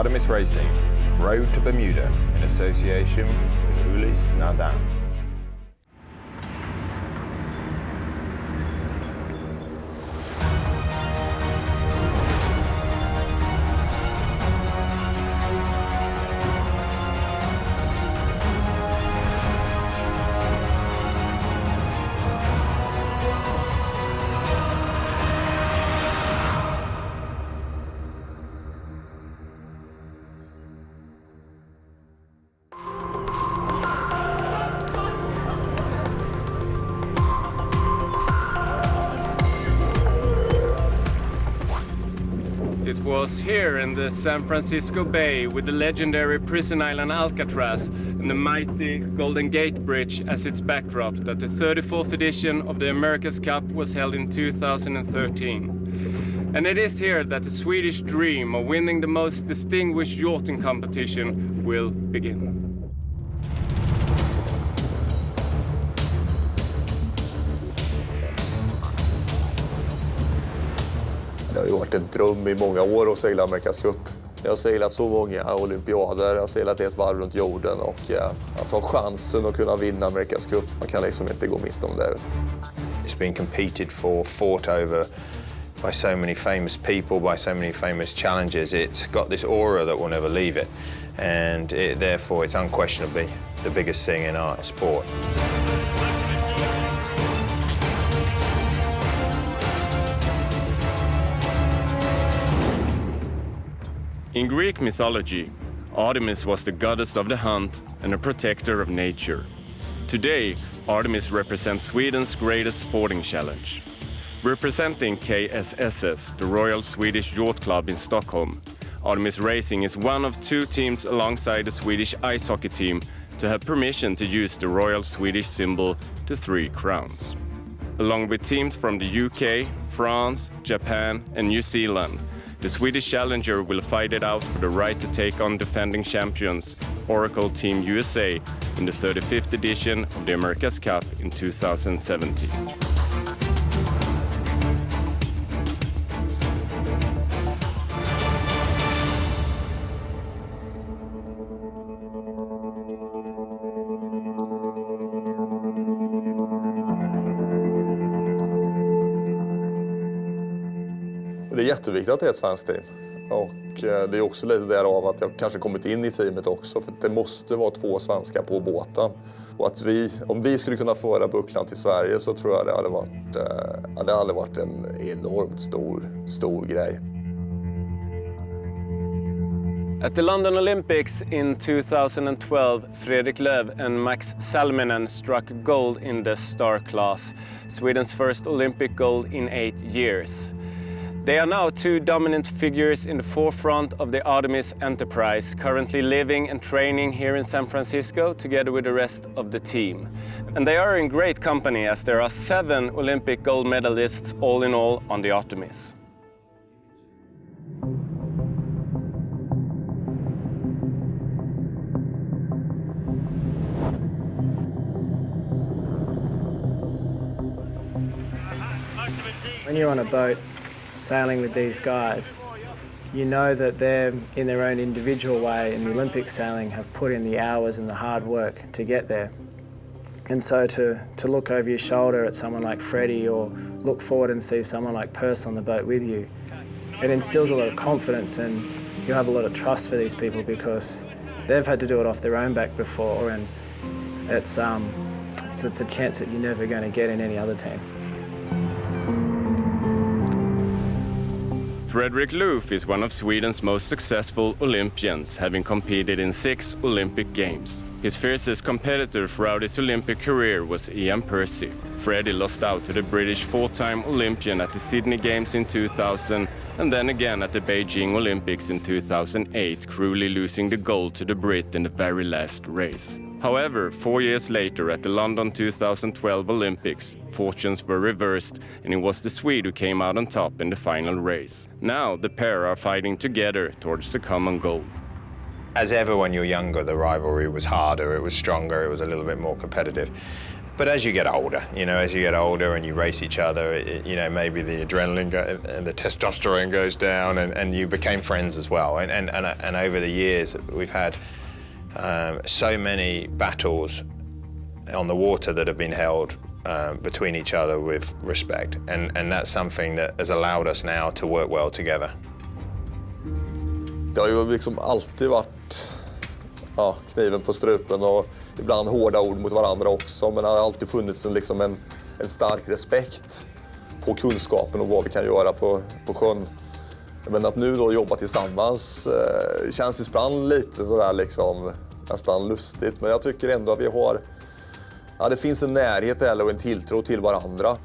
Artemis Racing, Road to Bermuda, in association with Ulysse Nardin. It was here in the San Francisco Bay with the legendary prison island Alcatraz and the mighty Golden Gate Bridge as its backdrop that the 34th edition of the America's Cup was held in 2013. And it is here that the Swedish dream of winning the most distinguished yachting competition will begin. Det har ju varit en dröm i många år att segla America's Cup. Jag har seglat så många olympiader, jag har seglat ett varv runt jorden och att ha chansen att kunna vinna America's Cup, man kan liksom inte gå miste om det. It's been competed for, fought over by so many famous people, by so many famous challenges. It's got this aura that will never leave it, and therefore it's unquestionably the biggest thing in our sport. In Greek mythology, Artemis was the goddess of the hunt and a protector of nature. Today, Artemis represents Sweden's greatest sporting challenge. Representing KSSS, the Royal Swedish Yacht Club in Stockholm, Artemis Racing is one of two teams alongside the Swedish ice hockey team to have permission to use the Royal Swedish symbol, the three crowns. Along with teams from the UK, France, Japan and New Zealand, the Swedish challenger will fight it out for the right to take on defending champions Oracle Team USA in the 35th edition of the America's Cup in 2017. Det är jätteviktigt att det är ett svenskt team. Och det är också lite därav att jag kanske kommit in i teamet också. För det måste vara två svenskar på båten. Och att om vi skulle kunna föra bucklan till Sverige så tror jag det hade varit en enormt stor grej. At the London Olympics in 2012, FREDRIK and Max Salminen struck gold in the star class, Sweden's first Olympic gold in 8 years. They are now two dominant figures in the forefront of the Artemis enterprise, currently living and training here in San Francisco together with the rest of the team. And they are in great company as there are 7 Olympic gold medalists all in all on the Artemis. When you're on a boat sailing with these guys, you know that they're in their own individual way in the Olympic sailing have put in the hours and the hard work to get there. And so to look over your shoulder at someone like Freddie or look forward and see someone like Perce on the boat with you, it instills a lot of confidence and you have a lot of trust for these people because they've had to do it off their own back before, and it's a chance that you're never going to get in any other team. FREDRIK LOOF is one of Sweden's most successful Olympians, having competed in 6 Olympic Games. His fiercest competitor throughout his Olympic career was Ian Percy. Freddie lost out to the British 4-time Olympian at the Sydney Games in 2000 and then again at the Beijing Olympics in 2008, cruelly losing the gold to the Brit in the very last race. However, 4 years later at the London 2012 Olympics, fortunes were reversed and it was the Swede who came out on top in the final race. Now the pair are fighting together towards the common goal. As ever when you're younger, the rivalry was harder, it was stronger, it was a little bit more competitive. But as you get older, and you race each other, maybe the adrenaline and the testosterone goes down, and you became friends as well. And over the years, we've had so many battles on the water that have been held between each other with respect. And that's something that has allowed us now to work well together. Det har ju liksom alltid varit kniven på strupen och ibland hårda ord mot varandra också, men det har alltid funnits en stark respekt på kunskapen och vad vi kan göra på sjön. Men att nu då jobba tillsammans känns ibland lite sådär liksom nästan lustigt, men jag tycker ändå att vi har, det finns en närhet och en tilltro till varandra.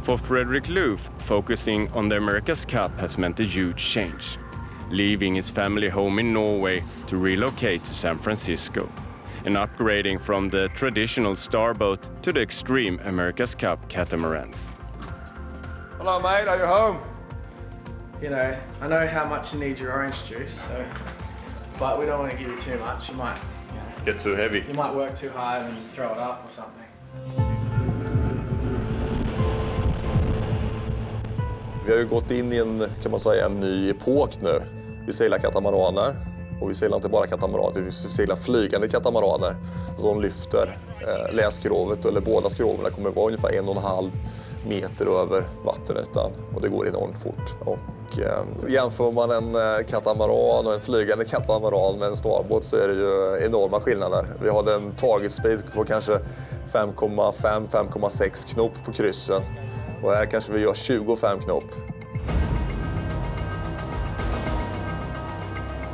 For FREDRIK, LOOF, focusing on the America's Cup has meant a huge change, leaving his family home in Norway to relocate to San Francisco, and upgrading from the traditional starboat to the extreme America's Cup catamarans. Hello mate, are you home? I know how much you need your orange juice, but we don't want to give you too much. You might Get too heavy. You might work too hard and throw it up or something. Vi har ju gått in i en ny epok nu. Vi seglar katamaraner, och vi seglar inte bara katamaraner, vi seglar flygande katamaraner som lyfter läskrovet, eller båda skroven kommer vara ungefär 1,5 meter över vattenytan, och det går enormt fort. Och jämför man en katamaran och en flygande katamaran med en starbåt så är det ju enorma skillnader. Vi hade en target speed på kanske 5,5-5,6 knop på kryssen. Och här kanske vi gör 25 knop.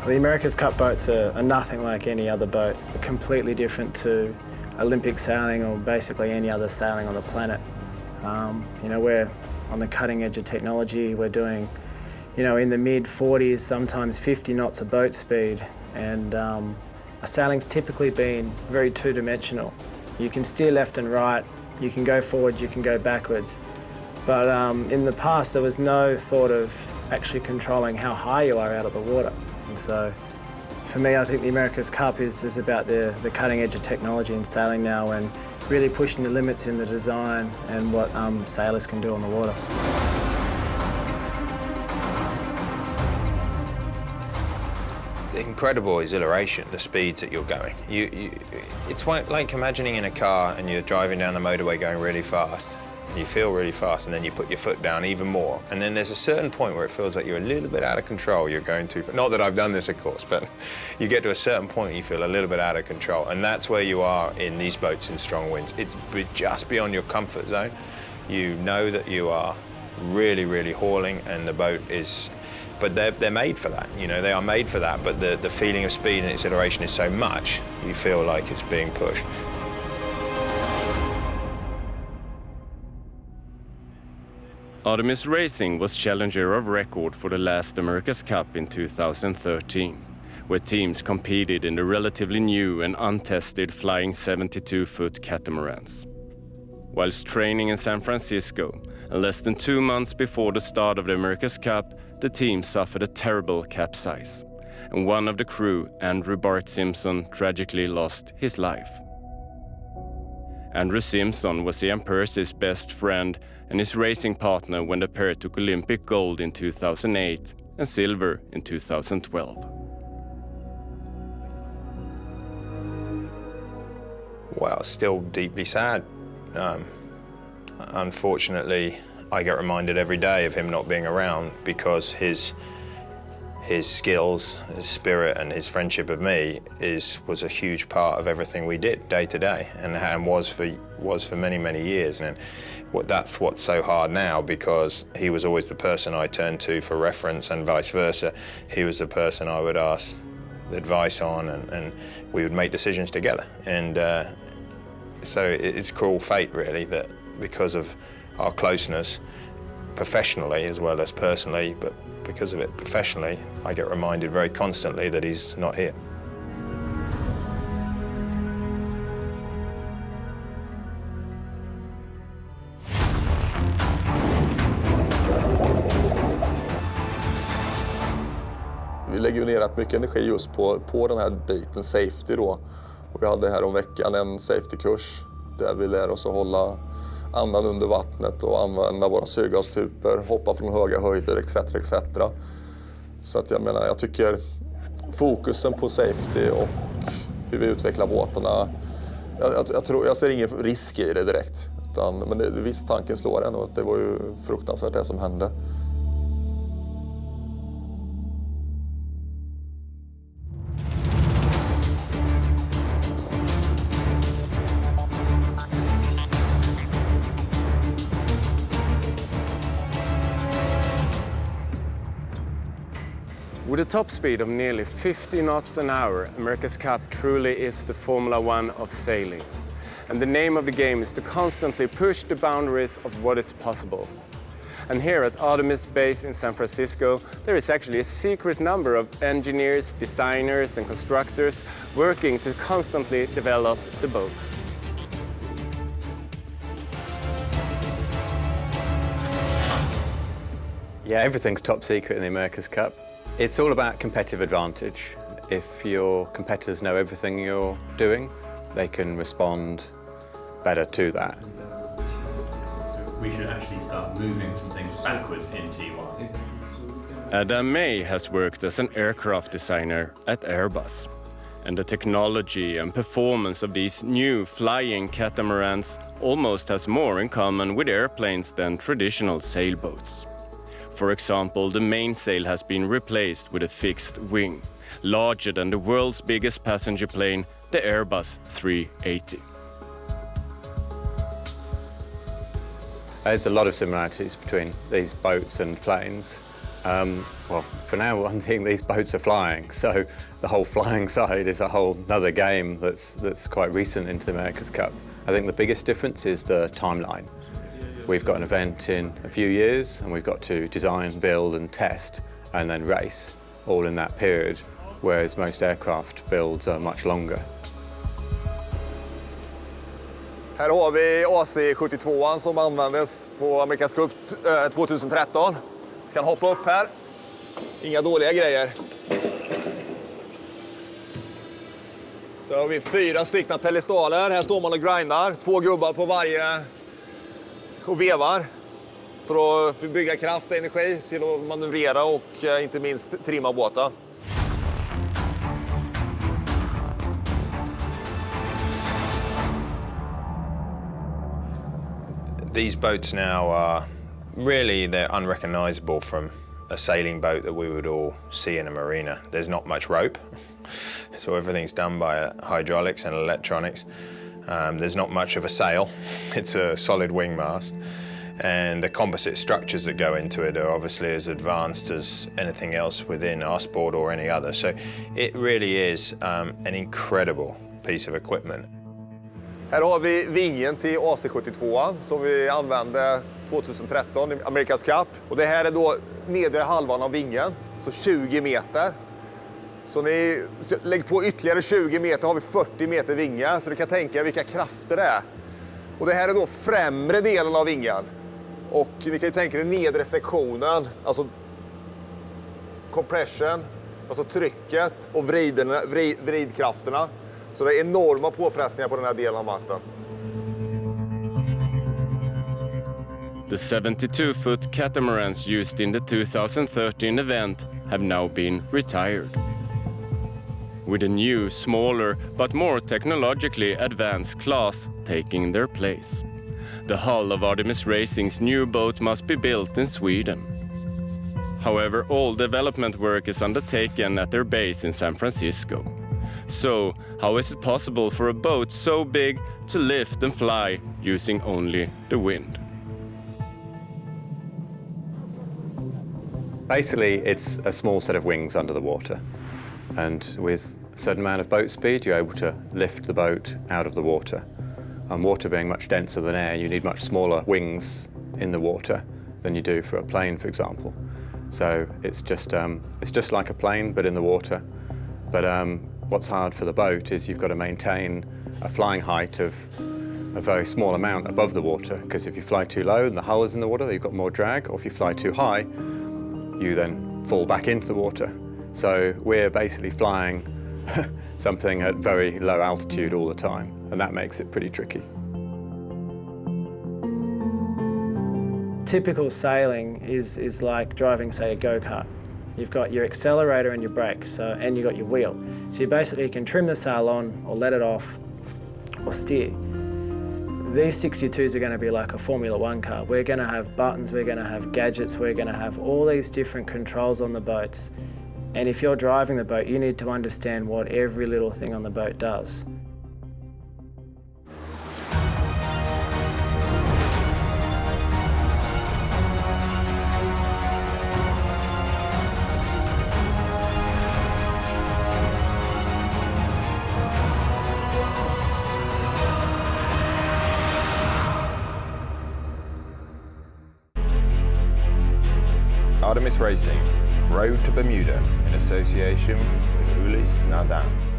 The America's Cup boats are nothing like any other boat. They're completely different to Olympic sailing or basically any other sailing on the planet. We're on the cutting edge of technology. We're doing, in the mid-40s, sometimes 50 knots of boat speed. And our sailing's typically been very two-dimensional. You can steer left and right, you can go forward, you can go backwards. But in the past, there was no thought of actually controlling how high you are out of the water. And so, for me, I think the America's Cup is about the cutting edge of technology in sailing now, and really pushing the limits in the design and what sailors can do on the water. The incredible exhilaration, the speeds that you're going. It's like imagining in a car and you're driving down the motorway going really fast. You feel really fast, and then you put your foot down even more. And then there's a certain point where it feels like you're a little bit out of control. You're going too far. Not that I've done this, of course, but you get to a certain point and you feel a little bit out of control. And that's where you are in these boats in strong winds. It's just beyond your comfort zone. You know that you are really, really hauling, and the boat is... But they're made for that, they are made for that. But the feeling of speed and acceleration is so much, you feel like it's being pushed. Artemis Racing was challenger of record for the last America's Cup in 2013, where teams competed in the relatively new and untested flying 72-foot catamarans. Whilst training in San Francisco, and less than 2 months before the start of the America's Cup, the team suffered a terrible capsize, and one of the crew, Andrew Bart Simpson, tragically lost his life. Andrew Simpson was Ian Purser's best friend and his racing partner when the pair took Olympic gold in 2008 and silver in 2012. Well, still deeply sad. Unfortunately, I get reminded every day of him not being around, because his skills, his spirit, and his friendship of me was a huge part of everything we did day to day, and was for many, many years. And that's what's so hard now, because he was always the person I turned to for reference, and vice versa. He was the person I would ask advice on, and we would make decisions together. And so it's cruel fate, really, that because of our closeness, professionally as well as personally, but because of it. Professionally, I get reminded very constantly that he's not here. Vi lägger ju ner rätt mycket energi just på den här biten, safety då. Och vi hade här om veckan en safety-kurs där vi lär oss att hålla andan under vattnet och använda våra syrgastuper, hoppa från höga höjder etc. etc. Så att jag tycker fokusen på safety och hur vi utvecklar båtarna, jag ser ingen risk i det direkt. Men visst, tanken slår en och det var ju fruktansvärt det som hände. With a top speed of nearly 50 knots an hour, America's Cup truly is the Formula One of sailing. And the name of the game is to constantly push the boundaries of what is possible. And here at Artemis base in San Francisco, there is actually a secret number of engineers, designers and constructors working to constantly develop the boat. Yeah, everything's top secret in the America's Cup. It's all about competitive advantage. If your competitors know everything you're doing, they can respond better to that. We should actually start moving some things backwards in T1. Adam May has worked as an aircraft designer at Airbus. And the technology and performance of these new flying catamarans almost has more in common with airplanes than traditional sailboats. For example, the mainsail has been replaced with a fixed wing, larger than the world's biggest passenger plane, the Airbus 380. There's a lot of similarities between these boats and planes. Well, for now, one thing, these boats are flying, so the whole flying side is a whole other game that's quite recent into the America's Cup. I think the biggest difference is the timeline. We've got an event in a few years and we've got to design, build and test and then race all in that period, whereas most aircraft builds are much longer. Här har vi AC-72 som användes på Amerikas Cup 2013. Kan hoppa upp här. Inga dåliga grejer. Så har vi 4 stycken pedestaler. Här står man och grindar. 2 gubbar på varje och vevar för att bygga kraft och energi till att manövrera och inte minst trimma båten. These boats now are really, they're unrecognizable from a sailing boat that we would all see in a marina. There's not much rope, so everything's done by hydraulics and electronics. There's not much of a sail. It's a solid wing mast. And the composite structures that go into it are obviously as advanced as anything else within our sport or any other. So it really is an incredible piece of equipment. Här har vi vingen till AC-72 som vi använde 2013 i America's Cup. Och det här är då nedre halvan av vingen, så 20 meter. Så ni lägger på ytterligare 20 meter har vi 40 meter vingar, så du kan tänka er vilka krafter det är. Och det här är då främre delen av vingen. Och ni kan ju tänka er nedre sektionen, alltså compression, alltså trycket och vridkrafterna. Så det är enorma påfrestningar på den här delen av masten. The 72-foot catamarans used in the 2013 event have now been retired, with a new, smaller but more technologically advanced class taking their place. The hull of Artemis Racing's new boat must be built in Sweden. However, all development work is undertaken at their base in San Francisco. So, how is it possible for a boat so big to lift and fly using only the wind? Basically, it's a small set of wings under the water. And with a certain amount of boat speed, you're able to lift the boat out of the water. And water being much denser than air, you need much smaller wings in the water than you do for a plane, for example. So it's just like a plane, but in the water. But what's hard for the boat is you've got to maintain a flying height of a very small amount above the water, because if you fly too low and the hull is in the water, you've got more drag, or if you fly too high, you then fall back into the water. So we're basically flying something at very low altitude all the time, and that makes it pretty tricky. Typical sailing is like driving, say, a go-kart. You've got your accelerator and your brakes, and you've got your wheel. So you basically can trim the sail on or let it off or steer. These 62s are going to be like a Formula 1 car. We're going to have buttons, we're going to have gadgets, we're going to have all these different controls on the boats. And if you're driving the boat, you need to understand what every little thing on the boat does. Artemis Racing, Road to Bermuda, in association with Ulysse Nardin.